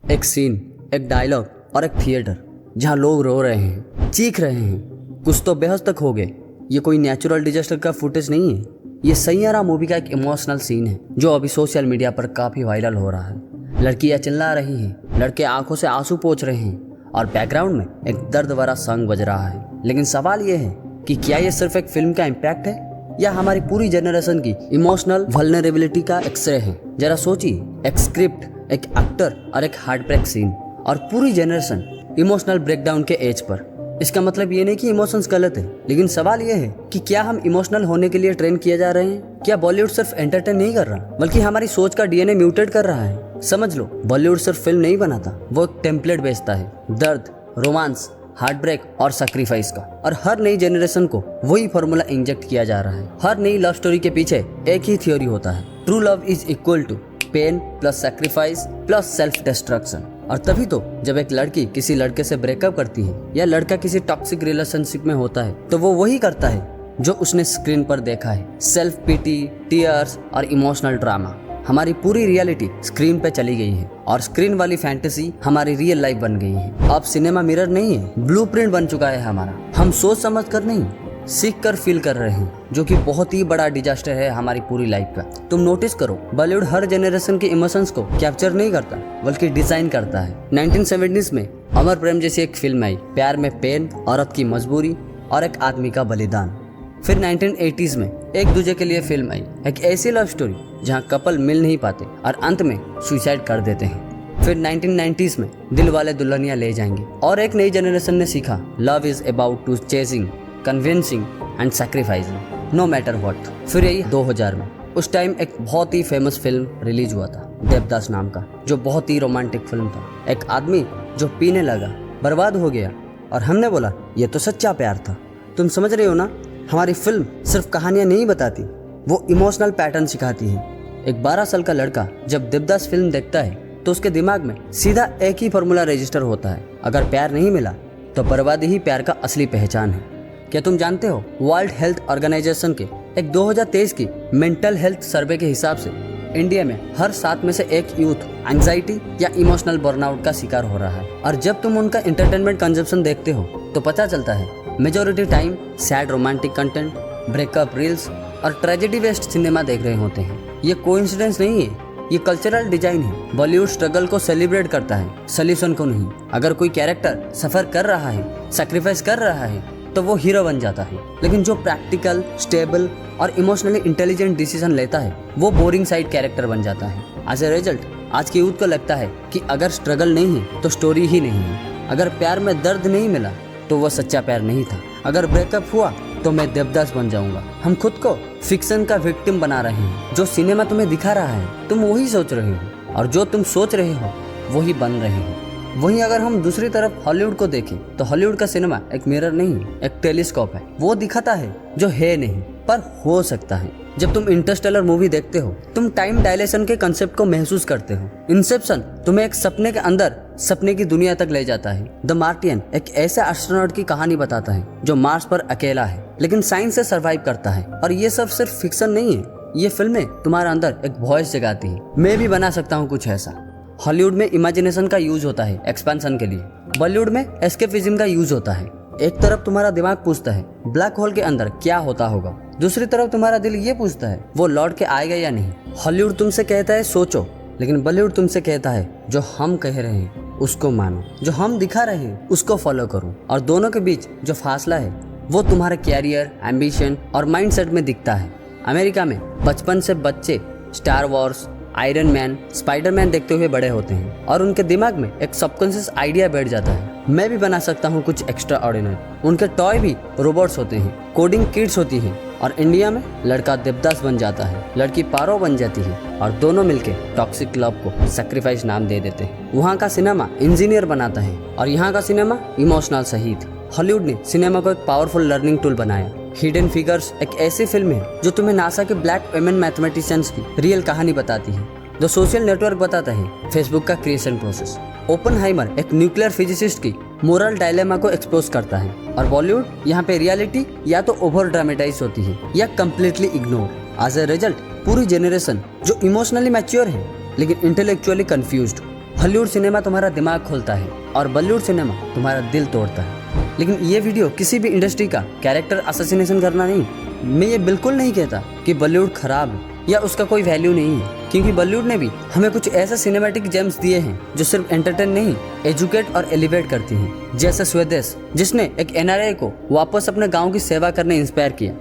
एक सीन, एक डायलॉग और एक थिएटर जहाँ लोग रो रहे हैं, चीख रहे हैं, कुछ तो बेहोश तक हो गए। ये कोई नेचुरल डिजास्टर का फुटेज नहीं है, ये सैयारा मूवी का एक इमोशनल सीन है जो अभी सोशल मीडिया पर काफी वायरल हो रहा है। लड़कियां चिल्ला रही हैं, लड़के आंखों से आंसू पोंछ रहे हैं और बैकग्राउंड में एक दर्द भरा सॉन्ग बज रहा है। लेकिन सवाल ये है कि क्या ये सिर्फ एक फिल्म का इम्पैक्ट है या हमारी पूरी जनरेशन की इमोशनल वल्नरेबिलिटी का एक्सरे है। जरा सोचिए, एक स्क्रिप्ट, एक एक्टर और एक हार्ट ब्रेक सीन और पूरी जनरेशन इमोशनल ब्रेकडाउन के एज पर। इसका मतलब ये नहीं कि इमोशंस गलत है, लेकिन सवाल ये है कि क्या हम इमोशनल होने के लिए ट्रेन किए जा रहे हैं? क्या बॉलीवुड सिर्फ एंटरटेन नहीं कर रहा बल्कि हमारी सोच का डीएनए म्यूटेट कर रहा है? समझ लो, बॉलीवुड सिर्फ फिल्म नहीं बनाता, वो एक टेम्पलेट बेचता है दर्द, रोमांस, हार्ट ब्रेक और सैक्रिफाइस का। और हर नई जनरेशन को वही फॉर्मूला इंजेक्ट किया जा रहा है। हर नई लव स्टोरी के पीछे एक ही थ्योरी होता है, true love is equal to pain plus sacrifice plus self destruction. और तभी तो जब एक लड़की किसी लड़के से ब्रेकअप करती है या लड़का किसी टॉक्सिक रिलेशनशिप में होता है तो वो वही करता है जो उसने स्क्रीन पर देखा है। सेल्फ पिटी, टीयर्स और इमोशनल ड्रामा। हमारी पूरी रियलिटी स्क्रीन पे चली गई है और स्क्रीन वाली फैंटेसी हमारी रियल लाइफ बन गई है। अब सिनेमा मिरर नहीं है, ब्लूप्रिंट बन चुका है हमारा। हम सोच समझ कर नहीं, सीख कर फील कर रहे हैं, जो कि बहुत ही बड़ा डिजास्टर है हमारी पूरी लाइफ का। तुम नोटिस करो, बॉलीवुड हर जनरेशन के इमोशंस को कैप्चर नहीं करता बल्कि डिजाइन करता है। 1970s में अमर प्रेम जैसी एक फिल्म आई, प्यार में पेन, औरत की मजबूरी और एक आदमी का बलिदान। फिर 1980s में एक दूजे के लिए फिल्म आई, एक ऐसी लव स्टोरी जहां कपल मिल नहीं पाते और अंत में सुसाइड कर देते हैं। फिर 1990s में दिल वाले दुल्हनिया ले जाएंगे और एक नई जनरेशन ने सीखा love is about to chasing, convincing and sacrificing no matter what. फिर यही 2000 में उस टाइम एक बहुत ही फेमस फिल्म रिलीज हुआ था, देवदास नाम का, जो बहुत ही रोमांटिक फिल्म था। एक आदमी जो पीने लगा, बर्बाद हो गया और हमने बोला ये तो सच्चा प्यार था। तुम समझ रहे हो ना, हमारी फिल्म सिर्फ कहानियां नहीं बताती, वो इमोशनल पैटर्न सिखाती है। एक 12 साल का लड़का जब देवदास फिल्म देखता है तो उसके दिमाग में सीधा एक ही फॉर्मूला रजिस्टर होता है, अगर प्यार नहीं मिला तो बर्बादी ही प्यार का असली पहचान है। क्या तुम जानते हो, वर्ल्ड हेल्थ ऑर्गेनाइजेशन के एक 2023 की मेंटल हेल्थ सर्वे के हिसाब से इंडिया में हर 7 में से एक यूथ एंजाइटी या इमोशनल बर्नआउट का शिकार हो रहा है। और जब तुम उनका एंटरटेनमेंट कंजप्शन देखते हो तो पता चलता है majority time sad romantic content, breakup reels और ट्रेजेडी बेस्ड सिनेमा देख रहे होते हैं। ये कोइंसिडेंस नहीं है, ये कल्चरल डिजाइन है। बॉलीवुड स्ट्रगल को सेलिब्रेट करता है, सॉल्यूशन को नहीं। अगर कोई कैरेक्टर सफर कर रहा है, सैक्रिफाइस कर रहा है तो वो हीरो बन जाता है। लेकिन जो प्रैक्टिकल, स्टेबल और इमोशनली इंटेलिजेंट डिसीजन लेता है वो बोरिंग साइड कैरेक्टर बन जाता है। एज ए रिजल्ट आज के यूथ को लगता है कि अगर स्ट्रगल नहीं है तो स्टोरी ही नहीं है। अगर प्यार में दर्द नहीं मिला तो वो सच्चा प्यार नहीं था। अगर ब्रेकअप हुआ तो मैं देवदास बन जाऊंगा। हम खुद को फिक्शन का विक्टिम बना रहे हैं। जो सिनेमा तुम्हें दिखा रहा है तुम वही सोच रहे हो, और जो तुम सोच रहे हो वही बन रहे हो। वहीं अगर हम दूसरी तरफ हॉलीवुड को देखें तो हॉलीवुड का सिनेमा एक मिरर नहीं, एक टेलीस्कोप है। वो दिखाता है जो है नहीं पर हो सकता है। जब तुम इंटरस्टेलर मूवी देखते हो तुम टाइम डायलेशन के कंसेप्ट को महसूस करते हो। इंसेप्शन तुम्हें एक सपने के अंदर सपने की दुनिया तक ले जाता है। द मार्टियन एक ऐसे एस्ट्रोनॉट की कहानी बताता है जो मार्स पर अकेला है लेकिन साइंस से सर्वाइव करता है। और ये सब सिर्फ फिक्शन नहीं है, ये फिल्में तुम्हारे अंदर एक वॉइस जगाती है, मैं भी बना सकता हूँ कुछ ऐसा। हॉलीवुड में इमेजिनेशन का यूज होता है एक्सपेंशन के लिए, बॉलीवुड में एस्केपिज्म का यूज होता है। एक तरफ तुम्हारा दिमाग पूछता है ब्लैक होल के अंदर क्या होता होगा, दूसरी तरफ तुम्हारा दिल ये पूछता है वो लौट के आएगा या नहीं। हॉलीवुड तुमसे कहता है सोचो, लेकिन बॉलीवुड तुमसे कहता है जो हम कह रहे हैं उसको मानो, जो हम दिखा रहे हैं उसको फॉलो करो। और दोनों के बीच जो फासला है वो तुम्हारे कैरियर, एम्बिशन और माइंडसेट में दिखता है। अमेरिका में बचपन से बच्चे star Wars, iron man, Spiderman देखते हुए बड़े होते हैं और उनके दिमाग में एक सबकॉन्शियस आइडिया बैठ जाता है, मैं भी बना सकता हूँ कुछ एक्स्ट्रा ऑर्डिनरी। उनके टॉय भी रोबोट्स होते हैं, कोडिंग किड्स होती हैं। और इंडिया में लड़का देवदास बन जाता है, लड़की पारो बन जाती है और दोनों मिलके टॉक्सिक लव को सैक्रिफाइस नाम दे देते हैं। वहाँ का सिनेमा इंजीनियर बनाता है और यहाँ का सिनेमा इमोशनल शहीद। हॉलीवुड ने सिनेमा को एक पावरफुल लर्निंग टूल बनाया। हिडन फिगर्स एक ऐसी फिल्म है जो तुम्हें नासा के ब्लैक वुमेन मैथमेटिशियंस की रियल कहानी बताती है। द सोशल नेटवर्क बताता है फेसबुक का क्रिएशन प्रोसेस। ओपनहाइमर एक न्यूक्लियर फिजिसिस्ट की मोरल डायलेमा को एक्सपोज करता है। और बॉलीवुड यहाँ पे रियलिटी या तो ओवर ड्रामेटाइज होती है या completely ignore. As a result पूरी जनरेशन जो इमोशनली मैच्योर है लेकिन इंटेलेक्चुअली कंफ्यूज्ड हॉलीवुड सिनेमा तुम्हारा दिमाग खोलता है और बॉलीवुड सिनेमा तुम्हारा दिल तोड़ता है। लेकिन ये वीडियो किसी भी इंडस्ट्री का कैरेक्टर असैसिनेशन करना नहीं। मैं ये बिल्कुल नहीं कहता कि बॉलीवुड खराब है या उसका कोई वैल्यू नहीं है, क्योंकि बॉलीवुड ने भी हमें कुछ ऐसे सिनेमैटिक जेम्स दिए हैं जो सिर्फ एंटरटेन नहीं, एजुकेट और एलिवेट करती हैं। जैसे स्वदेश, जिसने एक एनआरआई को वापस अपने गाँव की सेवा करने इंस्पायर किया,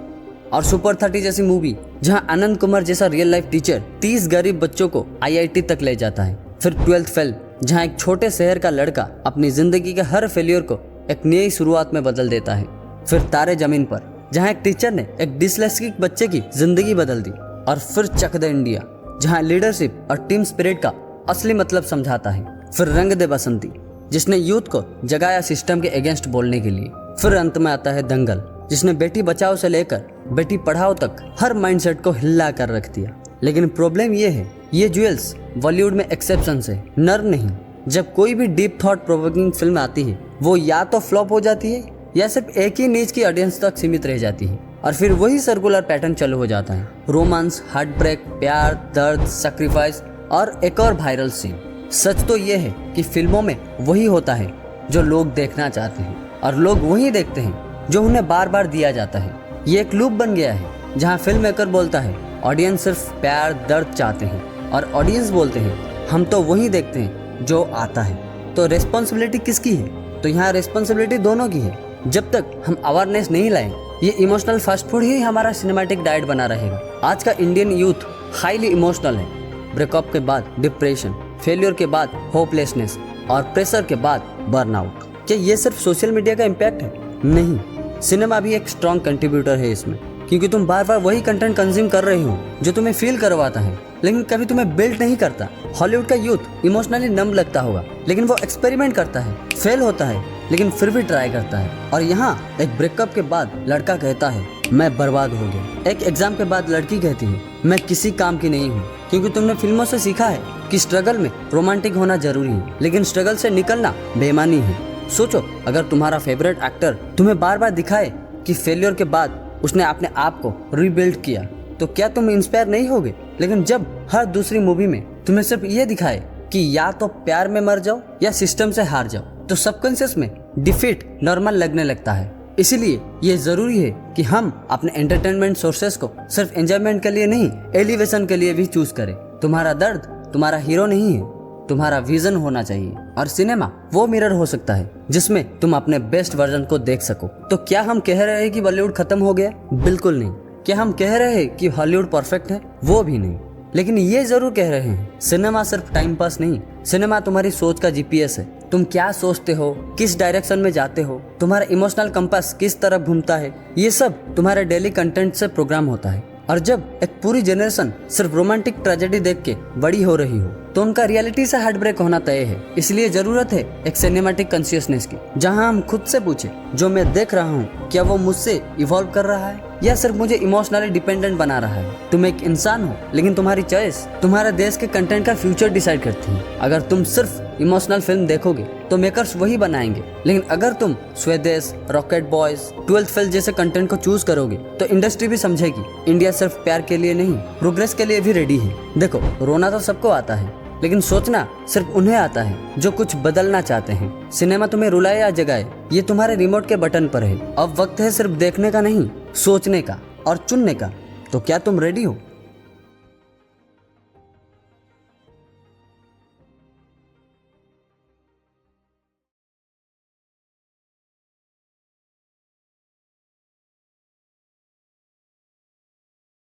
और सुपर 30 जैसी मूवी जहां आनंद कुमार जैसा रियल लाइफ टीचर 30 गरीब बच्चों को आईआईटी तक ले जाता है। फिर 12th फेल, जहां एक छोटे शहर का लड़का अपनी जिंदगी के हर फेलियर को एक नई शुरुआत में बदल देता है। फिर तारे जमीन पर, जहां एक टीचर ने एक डिसलेक्सिक बच्चे की जिंदगी बदल दी। और फिर चक दे इंडिया, जहां लीडरशिप और टीम स्पिरिट का असली मतलब समझाता है। फिर रंग दे बसंती, जिसने यूथ को जगाया सिस्टम के अगेंस्ट बोलने के लिए। फिर अंत में आता है दंगल, जिसने बेटी बचाओ से लेकर बेटी पढ़ाओ तक हर माइंडसेट को हिला कर रख दिया। लेकिन प्रॉब्लम ये है, ये ज्वेल्स बॉलीवुड में एक्सेप्शन है, नर नहीं। जब कोई भी डीप थॉट प्रोवोकिंग फिल्म आती है, वो या तो फ्लॉप हो जाती है या सिर्फ एक ही नीच की ऑडियंस तक सीमित रह जाती है, और फिर वही सर्कुलर पैटर्न चालू हो जाता है। रोमांस, हार्ट ब्रेक, प्यार, दर्द, सैक्रिफाइस और एक और वायरल सीन। सच तो ये है कि फिल्मों में वही होता है जो लोग देखना चाहते हैं, और लोग वही देखते हैं जो उन्हें बार बार दिया जाता है। ये एक लूप बन गया है जहाँ फिल्म मेकर बोलता है ऑडियंस सिर्फ प्यार, दर्द चाहते हैं, और ऑडियंस बोलते हैं हम तो वही देखते हैं जो आता है। तो रिस्पॉन्सिबिलिटी किसकी है? तो यहाँ रिस्पॉन्सिबिलिटी दोनों की है। जब तक हम अवेयरनेस नहीं लाएं, ये इमोशनल फास्ट फूड ही हमारा सिनेमैटिक डाइट बना रहेगा। आज का इंडियन यूथ हाईली इमोशनल है। ब्रेकअप के बाद डिप्रेशन, फेलियर के बाद होपलेसनेस और प्रेशर के बाद बर्नआउट। क्या ये सिर्फ सोशल मीडिया का इम्पैक्ट है? नहीं, सिनेमा भी एक स्ट्रॉन्ग कंट्रीब्यूटर है इसमें, क्योंकि तुम बार बार वही कंटेंट कंज्यूम कर रहे हो जो तुम्हें फील करवाता है, लेकिन कभी तुम्हें बिल्ड नहीं करता। हॉलीवुड का यूथ इमोशनली नम लगता होगा, लेकिन वो एक्सपेरिमेंट करता है, फेल होता है, लेकिन फिर भी ट्राई करता है। और यहाँ एक ब्रेकअप के बाद लड़का कहता है मैं बर्बाद हो गया। एक एग्जाम के बाद लड़की कहती है मैं किसी काम की नहीं हूँ। क्योंकि तुमने फिल्मों से सीखा है कि स्ट्रगल में रोमांटिक होना जरूरी है, लेकिन स्ट्रगल से निकलना बेईमानी है। सोचो, अगर तुम्हारा फेवरेट एक्टर तुम्हें बार बार दिखाए कि फेलियर के बाद उसने अपने आप को रीबिल्ड किया, तो क्या तुम इंस्पायर नहीं होगे? लेकिन जब हर दूसरी मूवी में तुम्हें सिर्फ ये दिखाए कि या तो प्यार में मर जाओ या सिस्टम से हार जाओ, तो सबकॉन्शियस में डिफीट नॉर्मल लगने लगता है। इसीलिए ये जरूरी है कि हम अपने एंटरटेनमेंट सोर्सेस को सिर्फ एंजॉयमेंट के लिए नहीं, एलिवेशन के लिए भी चूज करें। तुम्हारा दर्द तुम्हारा हीरो नहीं है, तुम्हारा विजन होना चाहिए। और सिनेमा वो मिरर हो सकता है जिसमें तुम अपने बेस्ट वर्जन को देख सको। तो क्या हम कह रहे हैं कि बॉलीवुड खत्म हो गया? बिल्कुल नहीं। क्या हम कह रहे हैं कि हॉलीवुड परफेक्ट है? वो भी नहीं। लेकिन ये जरूर कह रहे हैं सिनेमा सिर्फ टाइम पास नहीं, सिनेमा तुम्हारी सोच का जीपीएस है। तुम क्या सोचते हो, किस डायरेक्शन में जाते हो, तुम्हारा इमोशनल कंपास किस तरफ घूमता है, ये सब तुम्हारे डेली कंटेंट से प्रोग्राम होता है। और जब एक पूरी जनरेशन सिर्फ रोमांटिक ट्रेजेडी देख के बड़ी हो रही हो, तो उनका रियलिटी से हार्ट ब्रेक होना तय है। इसलिए जरूरत है एक सिनेमैटिक कॉन्शियसनेस की, जहां हम खुद से पूछे जो मैं देख रहा हूँ क्या वो मुझसे इवॉल्व कर रहा है या सिर्फ मुझे इमोशनली डिपेंडेंट बना रहा है। तुम एक इंसान हो, लेकिन तुम्हारी चॉइस तुम्हारे देश के कंटेंट का फ्यूचर डिसाइड करती है। अगर तुम सिर्फ इमोशनल फिल्म देखोगे तो मेकर्स वही बनाएंगे, लेकिन अगर तुम स्वदेश, रॉकेट बॉयज, 12th फेल जैसे कंटेंट को चूज करोगे तो इंडस्ट्री भी समझेगी इंडिया सिर्फ प्यार के लिए नहीं, प्रोग्रेस के लिए भी रेडी है। देखो, रोना तो सबको आता है, लेकिन सोचना सिर्फ उन्हें आता है जो कुछ बदलना चाहते हैं। सिनेमा तुम्हें रुलाए या जगाए, ये तुम्हारे रिमोट के बटन पर है। अब वक्त है सिर्फ देखने का नहीं, सोचने का और चुनने का। तो क्या तुम रेडी हो?